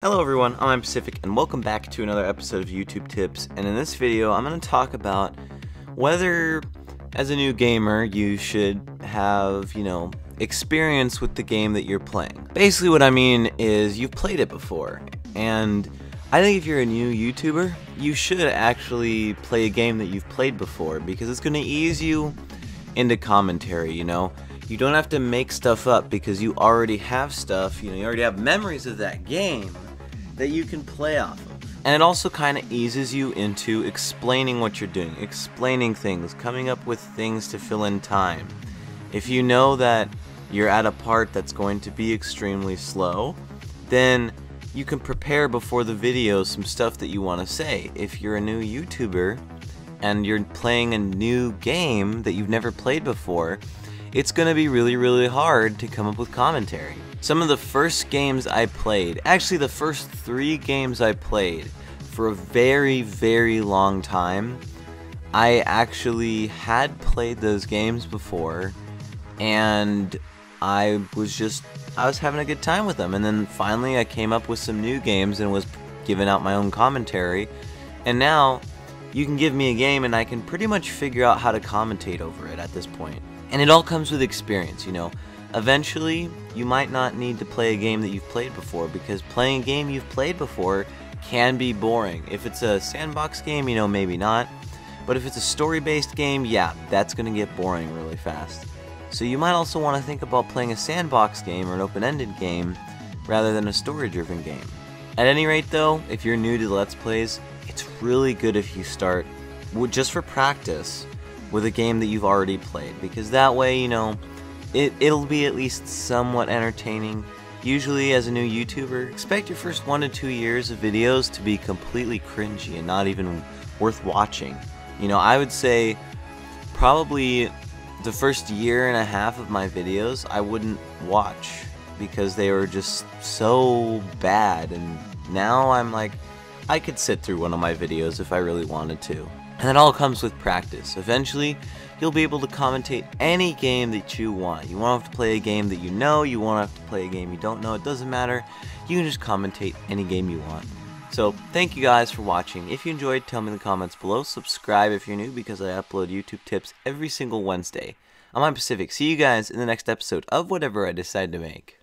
Hello everyone, I'm Pacific and welcome back to another episode of YouTube Tips, and in this video I'm going to talk about whether as a new gamer you should have, experience with the game that you're playing. Basically what I mean is you've played it before, and I think if you're a new YouTuber, you should actually play a game that you've played before because it's going to ease you into commentary, You don't have to make stuff up because you already have stuff, you already have memories of that game that you can play off of. And it also kind of eases you into explaining what you're doing, explaining things, coming up with things to fill in time. If you know that you're at a part that's going to be extremely slow, then you can prepare before the video some stuff that you want to say. If you're a new YouTuber and you're playing a new game that you've never played before, it's going to be really hard to come up with commentary. Some of the first games I played, actually the first 3 games I played for a very long time, I actually had played those games before and I was having a good time with them, and then finally I came up with some new games and was giving out my own commentary, and now you can give me a game and I can pretty much figure out how to commentate over it at this point. And it all comes with experience, Eventually, you might not need to play a game that you've played before, because playing a game you've played before can be boring. If it's a sandbox game, maybe not. But if it's a story-based game, yeah, that's going to get boring really fast. So you might also want to think about playing a sandbox game or an open-ended game rather than a story-driven game. At any rate though, if you're new to the Let's Plays, it's really good if you start, just for practice, with a game that you've already played, because that way, it'll be at least somewhat entertaining. Usually as a new YouTuber, expect your first 1 to 2 years of videos to be completely cringy and not even worth watching. I would say probably the first 1.5 years of my videos I wouldn't watch because they were just so bad, and now I'm like, I could sit through one of my videos if I really wanted to. And it all comes with practice. Eventually, you'll be able to commentate any game that you want. You won't have to play a game that you know, you won't have to play a game you don't know, it doesn't matter. You can just commentate any game you want. So, thank you guys for watching. If you enjoyed, tell me in the comments below. Subscribe if you're new, because I upload YouTube tips every single Wednesday. I'm Pacific. See you guys in the next episode of whatever I decide to make.